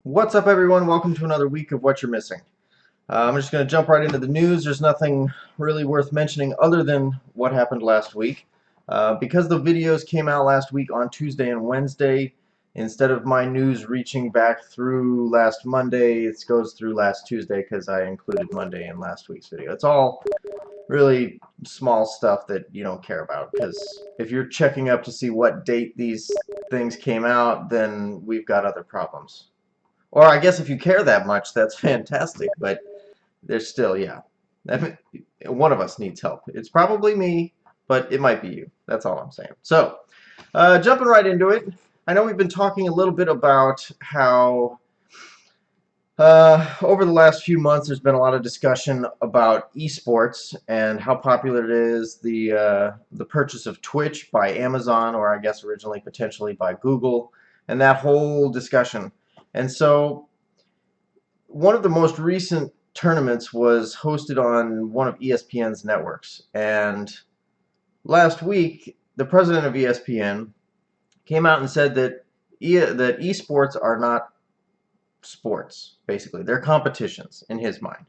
What's up, everyone? Welcome to another week of What You're Missing. I'm just going to jump right into the news. There's nothing really worth mentioning other than what happened last week. Because the videos came out last week on Tuesday and Wednesday, instead of my news reaching back through last Monday, it goes through last Tuesday because I included Monday in last week's video. It's all really small stuff that you don't care about, because if you're checking up to see what date these things came out, then we've got other problems. Or I guess if you care that much, that's fantastic, but there's still, yeah. One of us needs help. It's probably me, but it might be you. That's all I'm saying. So, jumping right into it, I know we've been talking a little bit about how over the last few months there's been a lot of discussion about eSports and how popular it is, the purchase of Twitch by Amazon, or I guess originally potentially by Google, and that whole discussion. And so one of the most recent tournaments was hosted on one of ESPN's networks. And last week, the president of ESPN came out and said that that esports are not sports, basically. They're competitions in his mind.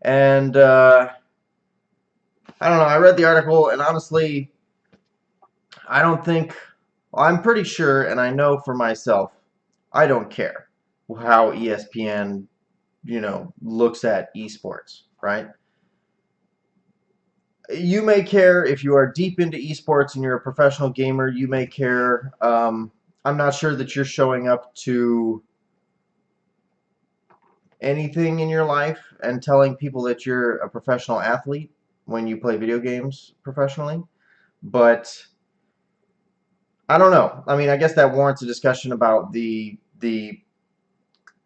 And I don't know, I read the article, and honestly, I don't think, well, I'm pretty sure, and I know for myself, I don't care how ESPN looks at esports, right? You may care if you are deep into esports and you're a professional gamer. You may care. I'm not sure that you're showing up to anything in your life and telling people that you're a professional athlete when you play video games professionally, but I don't know. I mean, I guess that warrants a discussion about the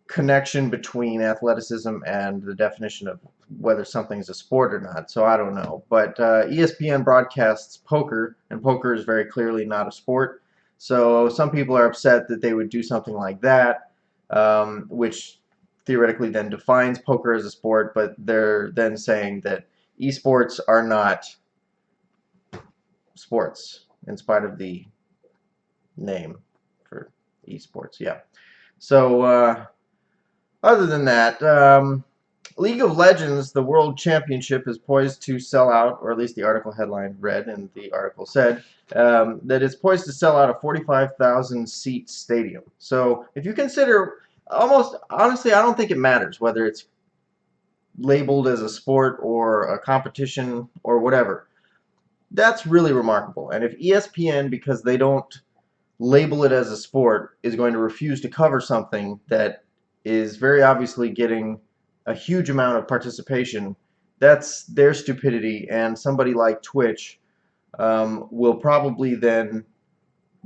connection between athleticism and the definition of whether something's a sport or not. So I don't know. But ESPN broadcasts poker, and poker is very clearly not a sport. So some people are upset that they would do something like that, which theoretically then defines poker as a sport, but they're then saying that esports are not sports in spite of the name for esports. Yeah. So other than that, League of Legends, the World Championship, is poised to sell out, or at least the article headline read, and the article said, that it's poised to sell out a 45,000 seat stadium. So if you consider, almost, honestly, I don't think it matters whether it's labeled as a sport or a competition or whatever. That's really remarkable. And if ESPN, because they don't label it as a sport, is going to refuse to cover something that is very obviously getting a huge amount of participation, that's their stupidity, and somebody like Twitch will probably then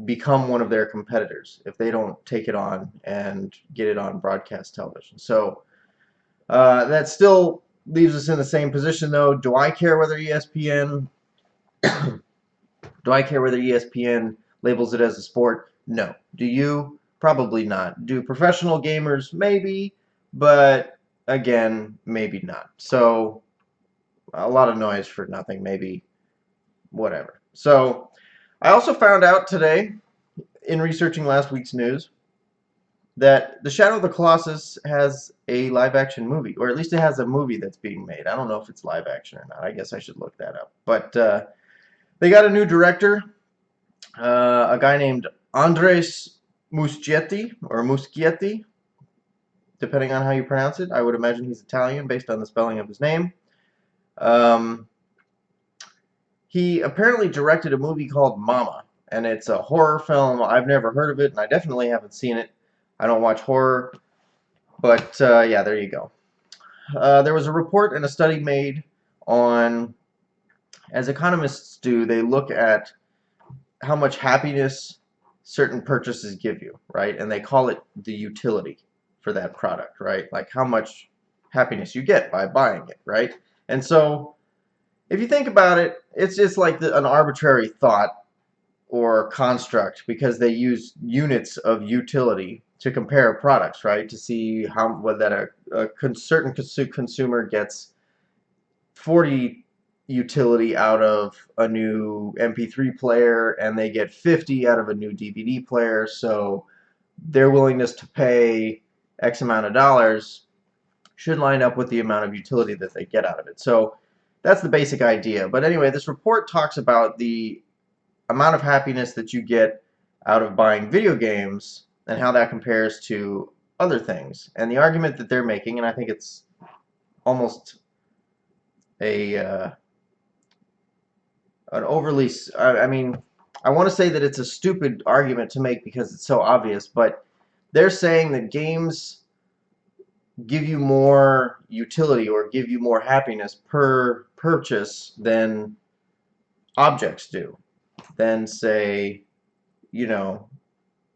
become one of their competitors if they don't take it on and get it on broadcast television. So that still leaves us in the same position, though. Do I care whether ESPN labels it as a sport? No. Do you? Probably not. Do professional gamers? Maybe, but again, maybe not. So a lot of noise for nothing, maybe, whatever. So I also found out today, in researching last week's news, that The Shadow of the Colossus has a live-action movie, or at least it has a movie that's being made. I don't know if it's live-action or not. I guess I should look that up. But they got a new director, a guy named Andres Muschietti, or Muschietti, depending on how you pronounce it. I would imagine he's Italian based on the spelling of his name. He apparently directed a movie called Mama, and it's a horror film. I've never heard of it, and I definitely haven't seen it. I don't watch horror, but yeah, there you go. There was a report and a study made on, as economists do, they look at how much happiness certain purchases give you, right? And they call it the utility for that product, right? Like how much happiness you get by buying it, right? And so if you think about it, it's just like an arbitrary thought or construct, because they use units of utility to compare products, right? To see how whether a certain consumer gets 40 utility out of a new MP3 player, and they get 50 out of a new DVD player. So their willingness to pay X amount of dollars should line up with the amount of utility that they get out of it. So that's the basic idea. But anyway, this report talks about the amount of happiness that you get out of buying video games and how that compares to other things. And the argument that they're making, and I think it's almost a an overly, I mean, I want to say that it's a stupid argument to make because it's so obvious, but they're saying that games give you more utility or give you more happiness per purchase than objects do, than say, you know,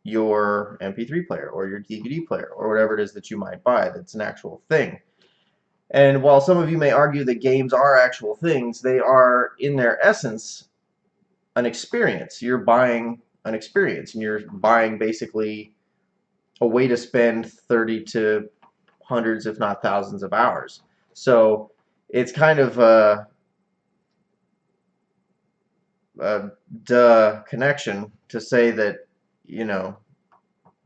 your MP3 player or your DVD player or whatever it is that you might buy that's an actual thing. And while some of you may argue that games are actual things, they are in their essence an experience. You're buying an experience, and you're buying basically a way to spend 30 to hundreds, if not thousands of hours. So it's kind of a duh connection to say that, you know,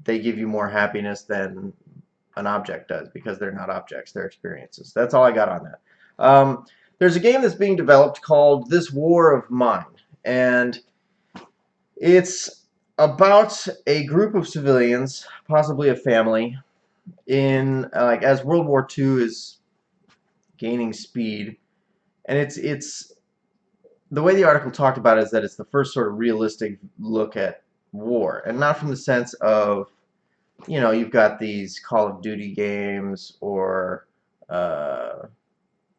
they give you more happiness than an object does, because they're not objects, they're experiences. That's all I got on that. There's a game that's being developed called This War of Mine, and it's about a group of civilians, possibly a family, in like as World War II is gaining speed, and it's the way the article talked about it is that it's the first sort of realistic look at war, and not from the sense of, you know, you've got these Call of Duty games, or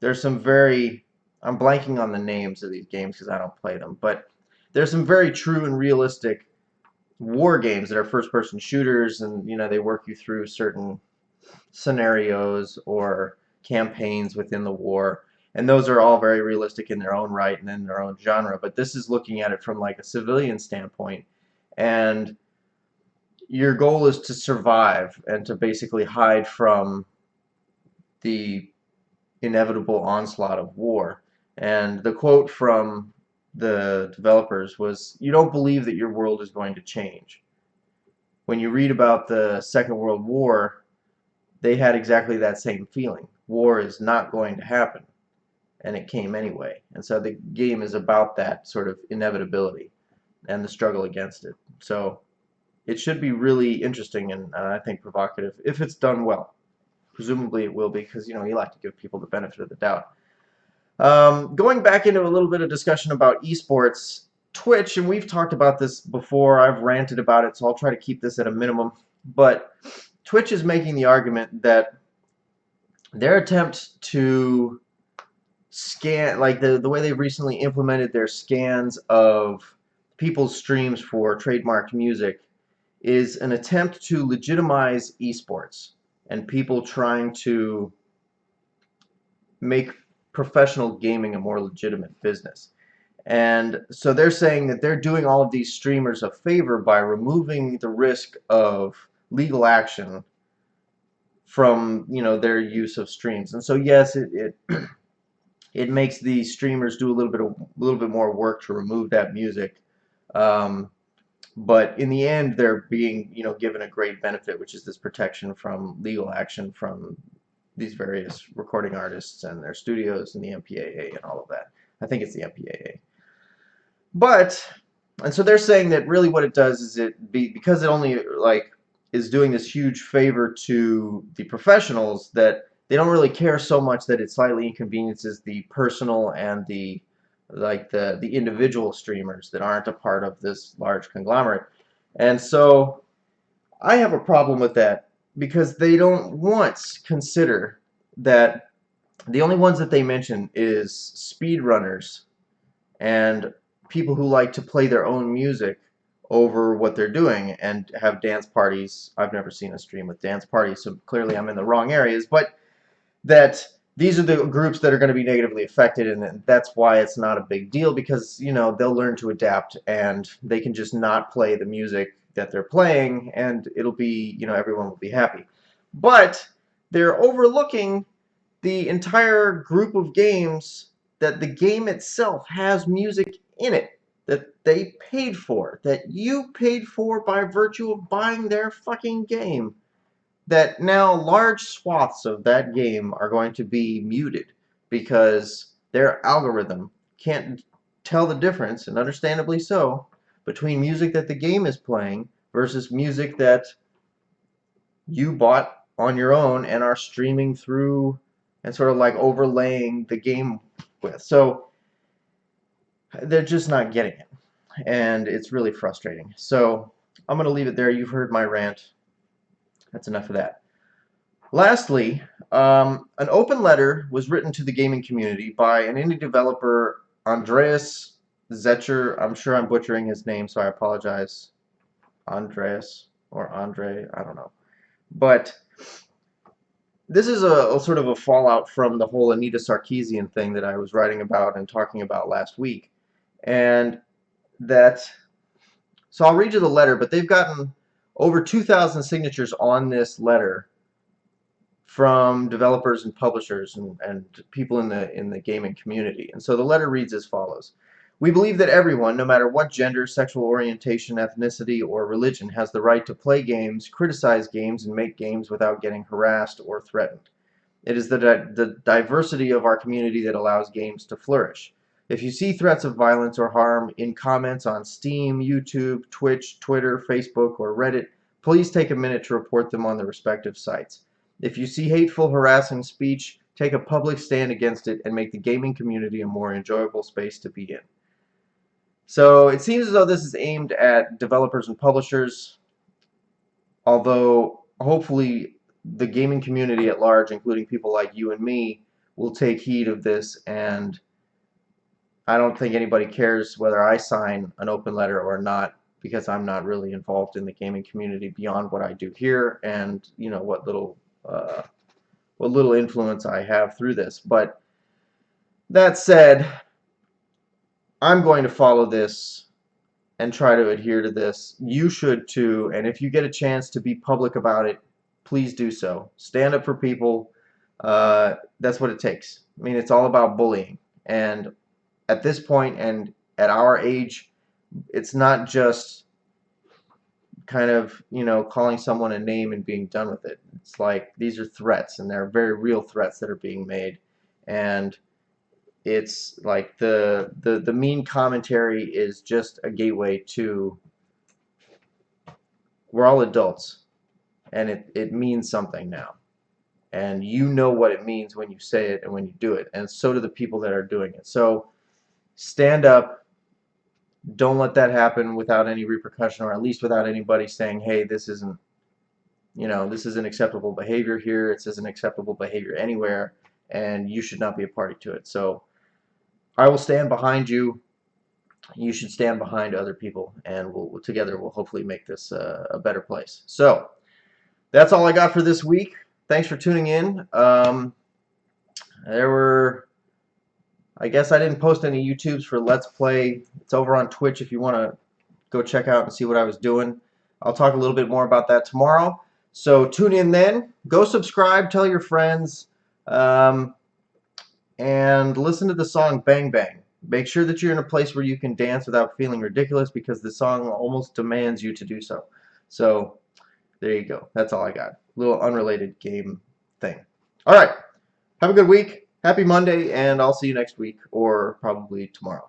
there's some very, I'm blanking on the names of these games because I don't play them, but there's some very true and realistic war games that are first-person shooters, and you know, they work you through certain scenarios or campaigns within the war, and those are all very realistic in their own right and in their own genre. But this is looking at it from like a civilian standpoint, and your goal is to survive and to basically hide from the inevitable onslaught of war. And the quote from the developers was, "You don't believe that your world is going to change." When you read about the Second World War, they had exactly that same feeling. War is not going to happen, and it came anyway. And so the game is about that sort of inevitability and the struggle against it. So it should be really interesting and I think provocative if it's done well. Presumably it will be, because you know, you like to give people the benefit of the doubt. Going back into a little bit of discussion about esports, Twitch, and we've talked about this before, I've ranted about it, so I'll try to keep this at a minimum, but Twitch is making the argument that their attempt to scan, like the way they've recently implemented their scans of people's streams for trademarked music, is an attempt to legitimize esports and people trying to make professional gaming a more legitimate business. And so they're saying that they're doing all of these streamers a favor by removing the risk of legal action from, you know, their use of streams. And so yes, it makes the streamers do a little bit more work to remove that music. But in the end, they're being, you know, given a great benefit, which is this protection from legal action from these various recording artists and their studios and the MPAA and all of that. I think it's the MPAA. But, and so they're saying that really what it does is because it only like is doing this huge favor to the professionals, that they don't really care so much that it slightly inconveniences the personal and the individual streamers that aren't a part of this large conglomerate. And so I have a problem with that, because they don't once consider that the only ones that they mention is speedrunners and people who like to play their own music over what they're doing and have dance parties. I've never seen a stream with dance parties, so clearly I'm in the wrong areas, but that these are the groups that are going to be negatively affected, and that's why it's not a big deal, because, you know, they'll learn to adapt and they can just not play the music that they're playing, and it'll be, you know, everyone will be happy. But they're overlooking the entire group of games that the game itself has music in it that they paid for, that you paid for by virtue of buying their fucking game. that now large swaths of that game are going to be muted because their algorithm can't tell the difference, and understandably so, between music that the game is playing versus music that you bought on your own and are streaming through and sort of like overlaying the game with. So they're just not getting it, and it's really frustrating. So I'm going to leave it there. You've heard my rant. That's enough of that. Lastly, an open letter was written to the gaming community by an indie developer, Andreas Zetcher. I'm sure I'm butchering his name, so I apologize. Andreas or Andre, I don't know. But this is a sort of a fallout from the whole Anita Sarkeesian thing that I was writing about and talking about last week. And so I'll read you the letter, but they've gotten over 2,000 signatures on this letter from developers and publishers and people in the gaming community. And so the letter reads as follows. We believe that everyone, no matter what gender, sexual orientation, ethnicity, or religion, has the right to play games, criticize games, and make games without getting harassed or threatened. It is the diversity of our community that allows games to flourish. If you see threats of violence or harm in comments on Steam, YouTube, Twitch, Twitter, Facebook, or Reddit, please take a minute to report them on the respective sites. If you see hateful, harassing speech, take a public stand against it and make the gaming community a more enjoyable space to be in. So it seems as though this is aimed at developers and publishers, although hopefully the gaming community at large, including people like you and me, will take heed of this, and I don't think anybody cares whether I sign an open letter or not, because I'm not really involved in the gaming community beyond what I do here and what little influence I have through this. But that said, I'm going to follow this and try to adhere to this. You should too, and if you get a chance to be public about it, please do so. Stand up for people. That's what it takes. I mean, it's all about bullying, and at this point and at our age, it's not just kind of calling someone a name and being done with it. It's like these are threats, and they're very real threats that are being made, and it's like the mean commentary is just a gateway to, we're all adults, and it means something now, and you know what it means when you say it and when you do it, and so do the people that are doing it. So stand up. Don't let that happen without any repercussion, or at least without anybody saying, hey, this isn't acceptable behavior here. It isn't acceptable behavior anywhere, and you should not be a party to it. So I will stand behind you. You should stand behind other people, and together we'll hopefully make this a better place. So that's all I got for this week. Thanks for tuning in. I guess I didn't post any YouTubes for Let's Play. It's over on Twitch if you want to go check out and see what I was doing. I'll talk a little bit more about that tomorrow. So tune in then. Go subscribe, tell your friends, and listen to the song Bang Bang. Make sure that you're in a place where you can dance without feeling ridiculous, because the song almost demands you to do so. So there you go. That's all I got. A little unrelated game thing. All right. Have a good week. Happy Monday, and I'll see you next week, or probably tomorrow.